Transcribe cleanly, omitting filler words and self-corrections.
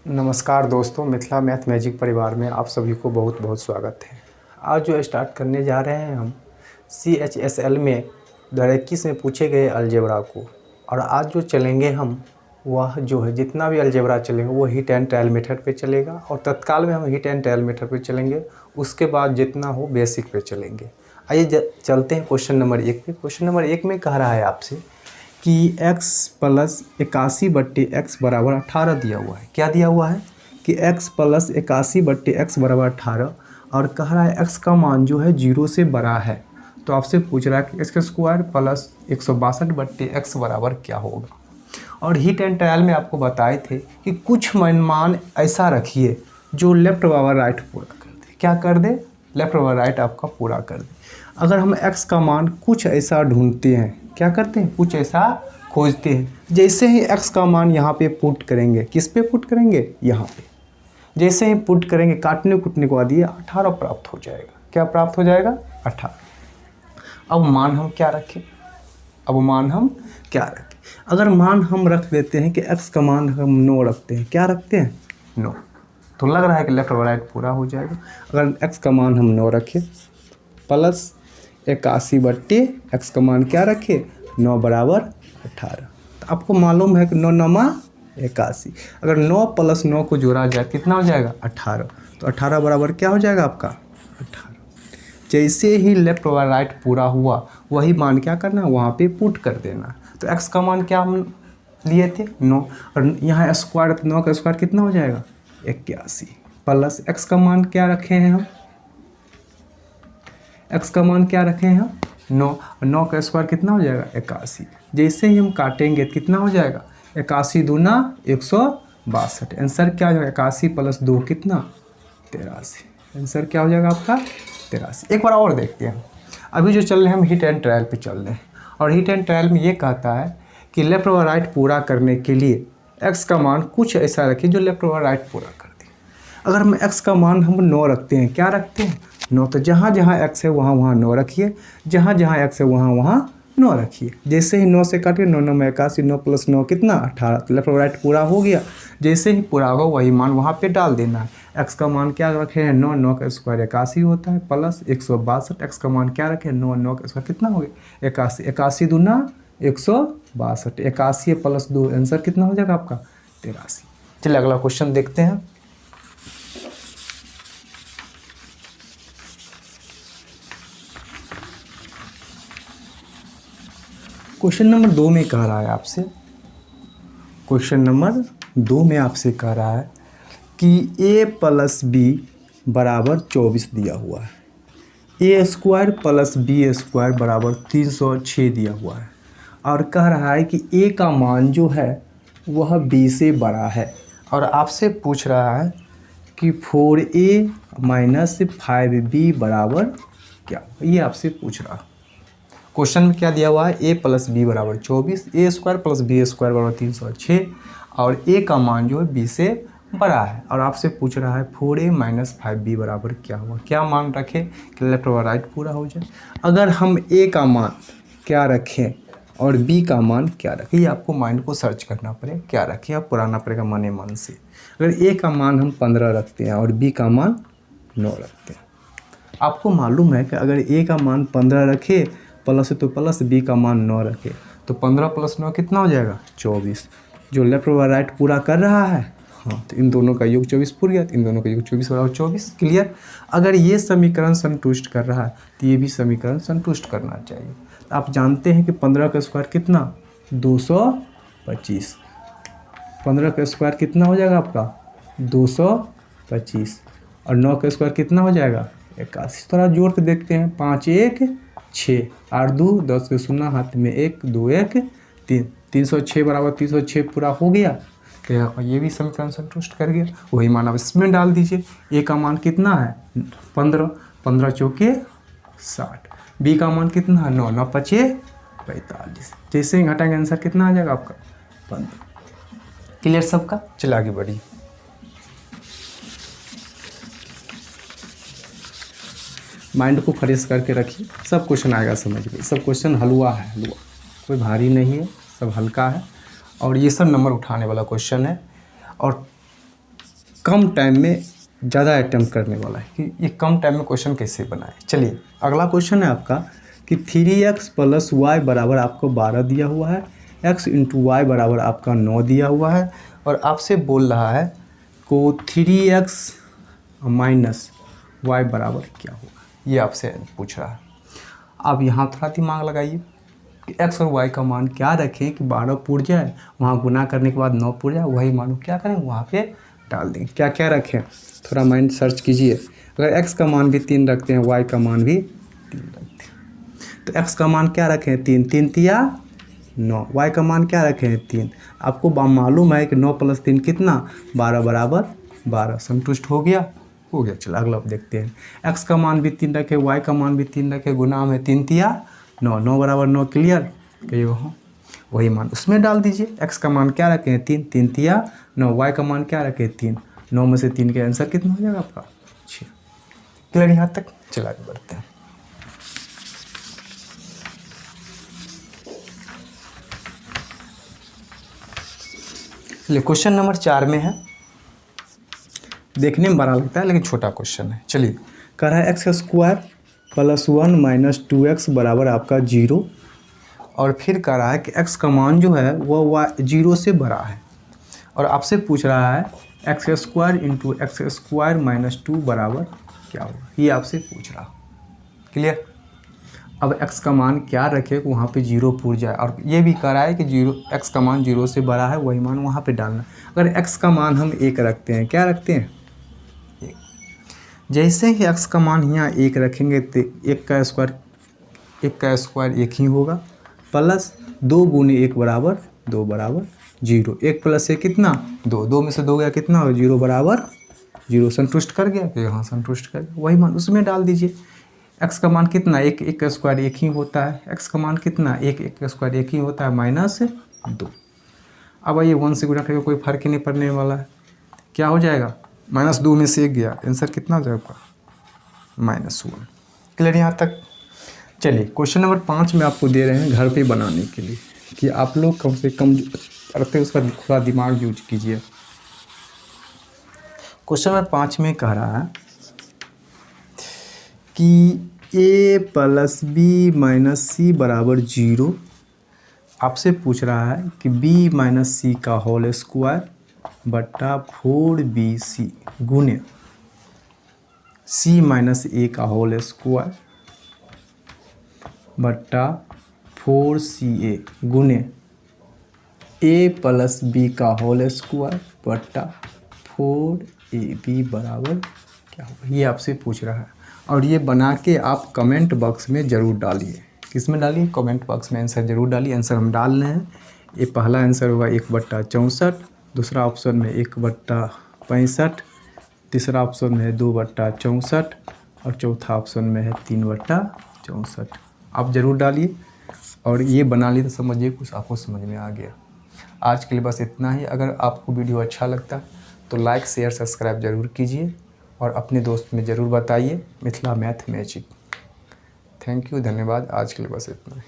नमस्कार दोस्तों, Mithila math magic परिवार में आप सभी को बहुत बहुत स्वागत है। आज जो स्टार्ट करने जा रहे हैं हम CHSL में 2021 में पूछे गए अलजेब्रा को। और आज जो चलेंगे हम वह जो है जितना भी अलजेब्रा चलेंगे वो हिट एंड ट्रायल मेथड पे चलेगा और तत्काल में हम हिट एंड ट्रायल मेथड पे चलेंगे। उसके बाद जितना हो बेसिक पे चलेंगे। आइए चलते हैं क्वेश्चन नंबर 1 पे। क्वेश्चन नंबर 1 में कह रहा है आपसे कि x प्लस 81/x बराबर 18 दिया हुआ है। क्या दिया हुआ है कि x प्लस 81/x बराबर 18 और कह रहा है x का मान जो है 0 से बड़ा है। तो आपसे पूछ रहा है कि x स्क्वायर प्लस 162/x बराबर क्या होगा। और हिट एंड ट्रायल में आपको बताए थे कि कुछ मान ऐसा रखिए जो लेफ्ट बराबर राइट पूरा कर दे। क्या कर दे? लेफ्ट बराबर राइट आपका पूरा कर दे। अगर हम x का मान कुछ ऐसा ढूंढते हैं, क्या करते हैं, कुछ ऐसा खोजते हैं। जैसे ही x का मान यहाँ पे पुट करेंगे, किस पे पुट करेंगे, यहाँ पे। जैसे ही पुट करेंगे काटने कूटने के बाद ये 18 प्राप्त हो जाएगा। क्या प्राप्त हो जाएगा? 18। अब मान हम क्या रखें? अगर मान हम रख देते हैं कि x का मान हम 9 रखते हैं। क्या रखते हैं? 9। तो लग रहा है कि लेफ्ट और राइट पूरा हो जाएगा। अगर x का मान हम 9 रखें प्लस 81/x का मान क्या रखे? 9 बराबर 18। तो आपको मालूम है कि 9 9 81। अगर 9 प्लस 9 को जोड़ा जाए कितना हो जाएगा? 18। तो 18 बराबर क्या हो जाएगा आपका? 18। जैसे ही लेफ्ट और राइट पूरा हुआ वही मान क्या करना है, वहाँ पे पुट कर देना। तो x का मान क्या हम लिए थे? 9। और यहाँ स्क्वायर, तो 9 का स्क्वायर कितना हो जाएगा? 81 प्लस x का मान क्या रखे हैं हम? x का मान क्या रखे हैं हम? 9। और 9 का स्क्वायर कितना हो जाएगा? 81। जैसे ही हम काटेंगे कितना हो जाएगा? 81 दूना 162। आंसर क्या हो जाएगा? 81 प्लस 2 कितना? 83। आंसर क्या हो जाएगा आपका? 83। एक बार और देखते हैं। अभी जो चल रहे हैं हम हिट एंड ट्रायल पे चल रहे हैं। और हिट एंड ट्रायल में ये कहता है कि लेफ्ट और राइट पूरा करने के लिए x का मान कुछ ऐसा रखिए जो लेफ्ट और राइट पूरा कर दे। अगर हम x का मान हम 9 रखते हैं, क्या रखते हैं? 9। तो जहाँ जहाँ x है वहाँ वहाँ 9 रखिए, जहाँ जहाँ x है वहाँ वहाँ 9 रखिए। जैसे ही 9 से काटिए, 9 9 81, 9 प्लस 9 कितना? 18। तो लेफ्ट और राइट पूरा हो गया। जैसे ही पूरा होगा वही मान वहाँ पे डाल देना है। x का मान क्या रखे हैं? 9। 9 का स्क्वायर 81 होता है प्लस 162। x का मान क्या रखे हैं? 9। 9 का स्क्वायर कितना हो गया? 81। 81 दूना 162। 81 प्लस 2 आंसर कितना हो जाएगा आपका? 83। चलिए अगला क्वेश्चन देखते हैं। क्वेश्चन नंबर 2 में कह रहा है आपसे, क्वेश्चन नंबर 2 में आपसे कह रहा है कि a प्लस b बराबर 24 दिया हुआ है। a square plus b square बराबर 306 दिया हुआ है। और कह रहा है कि a का मान जो है वह b से बड़ा है। और आपसे पूछ रहा है कि 4a माइनस 5b बराबर क्या? ये आपसे पूछ रहा है। क्वेश्चन में क्या दिया हुआ है? a प्लस बी बराबर 24, a square plus B square बराबर 306 और a का मान जो है b से बड़ा है। और आपसे पूछ रहा है 4a माइनस 5b बराबर क्या हुआ। क्या मान रखें कि लेफ्ट और राइट पूरा हो जाए। अगर हम a का मान क्या रखें और b का मान क्या रखें, ये आपको माइंड को सर्च करना पड़ेगा। क्या रखें आप पुराना पड़ेगा मन से। अगर a का मान हम 15 रखते हैं और b का मान 9 रखते हैं, आपको मालूम है कि अगर a का मान 15 रखे प्लस है तो प्लस, b का मान 9 रखे तो 15 प्लस 9 कितना हो जाएगा? 24। जो लेफ्ट और राइट पूरा कर रहा है, हाँ, तो इन दोनों का योग 24 पूर गया। तो इन दोनों का योग 24 बराबर 24। क्लियर? अगर ये समीकरण संतुष्ट कर रहा है तो ये भी समीकरण संतुष्ट करना चाहिए। तो आप जानते हैं कि 15 का स्क्वायर कितना? 225। 15 का स्क्वायर कितना हो जाएगा आपका? 225। और 9 का स्क्वायर कितना हो जाएगा? 81। थोड़ा जोड़ के देखते हैं। 5 1 6, 8 2 10 के 0 हाथ में 1 2 1 3, 306 बराबर 306 पूरा हो गया। तो ये भी समीकरण संतुष्ट कर गया। वही मान आप इसमें डाल दीजिए। a का मान कितना है? 15। 15 चौके 60। b का मान कितना है? 9। 9 5 45। जैसे ही घटाएंगे आंसर कितना आ जाएगा आपका? 15। क्लियर सबका? चलिए आगे बढ़िए। माइंड को फ्रेश करके रखिए, सब क्वेश्चन आएगा समझ में। सब क्वेश्चन हलवा है, हलवा, कोई भारी नहीं है, सब हल्का है। और ये सब नंबर उठाने वाला क्वेश्चन है। और कम टाइम में ज़्यादा अटैम्प्ट करने वाला है कि ये कम टाइम में क्वेश्चन कैसे बनाए। चलिए अगला क्वेश्चन है आपका कि 3x + y बराबर आपको 12 दिया हुआ है, x × y बराबर आपका 9 दिया हुआ है और आपसे बोल रहा है को 3x - y बराबर क्या होगा, ये आपसे पूछ रहा है। आप यहाँ थोड़ा दिमाग लगाइए कि x और y का मान क्या रखें कि 12 पूर जाए, वहाँ गुना करने के बाद 9 पूर जाए, वही मान क्या करें वहाँ पे डाल देंगे। क्या क्या रखें, थोड़ा माइंड सर्च कीजिए। अगर x का मान भी 3 रखते हैं, y का मान भी 3 रखते हैं, तो x का मान क्या रखें 3, 3 तिया 9, y का मान क्या रखें 3। आपको मालूम है कि 9 + 3 कितना 12 बराबर 12। संतुष्ट हो गया, हो गया। चलो अगला देखते हैं। x का मान भी 3 रखे, y का मान भी 3 रखे, गुना में 3 तिया 9, 9 बराबर 9 क्लियर। वही मान उसमें डाल दीजिए। x का मान क्या रखें 3, 3 तिया 9, y का मान क्या रखें 3, 9 में से 3 के आंसर कितना हो जाएगा आपका 6। क्लियर यहाँ तक। चला आगे बढ़ते हैं। चलिए क्वेश्चन नंबर 4 में है, देखने में बड़ा लगता है लेकिन छोटा क्वेश्चन है। चलिए कह रहा है x² + 1 - 2x बराबर आपका 0 और फिर कह रहा है कि x का मान जो है वह 0 से बड़ा है और आपसे पूछ रहा है x² × x² - 2 बराबर क्या होगा, ये आपसे पूछ रहा। क्लियर। अब x का मान क्या रखे कि वहाँ पे 0 पूर जाए और ये भी कह रहा है कि x का मान 0 से बड़ा है, वही मान वहाँ पे डालना। अगर x का मान हम 1 रखते हैं, क्या रखते हैं 1, जैसे ही x का मान यहाँ 1 रखेंगे तो 1 का स्क्वायर 1 ही होगा, प्लस 2 × 1 बराबर 2 बराबर 0। 1 + 1 कितना 2, 2 में से 2 गया कितना हो 0 बराबर 0। संतुष्ट कर गया कि हाँ संतुष्ट कर गया, वही मान उसमें डाल दीजिए। x का मान कितना 1, 1 का स्क्वायर 1 ही होता है। x का मान कितना 1, 1 का स्क्वायर 1 ही होता है -2। अब ये 1 से गुणा करके कोई फर्क ही नहीं पड़ने वाला है, क्या हो जाएगा -2 में से 1 गया, आंसर कितना हो जाएगा -1। क्लियर यहाँ तक। चलिए क्वेश्चन नंबर 5 में आपको दे रहे हैं घर पे बनाने के लिए कि आप लोग कम से कम करते उसका थोड़ा दिमाग यूज कीजिए। क्वेश्चन नंबर 5 में कह रहा है कि a + b - c बराबर 0। आपसे पूछ रहा है कि b - c का होल स्क्वायर बट्टा 4bc गुने c - a का होल स्क्वायर बट्टा 4ca गुने a + b का होल स्क्वायर बट्टा 4ab बराबर क्या होगा, ये आपसे पूछ रहा है। और ये बना के आप कमेंट बॉक्स में ज़रूर डालिए। किस में डालिए, कमेंट बॉक्स में आंसर ज़रूर डालिए। आंसर हम डाल रहे हैं। ये पहला आंसर होगा 1/64, दूसरा ऑप्शन में 1/65, तीसरा ऑप्शन में है 2/64 और चौथा ऑप्शन में है 3/64। आप ज़रूर डालिए और ये बना लिए तो समझिए कुछ आपको समझ में आ गया। आज के लिए बस इतना ही। अगर आपको वीडियो अच्छा लगता तो लाइक शेयर सब्सक्राइब ज़रूर कीजिए और अपने दोस्त में ज़रूर बताइए Mithila math magic. Thank you, धन्यवाद। आज के लिए बस इतना ही।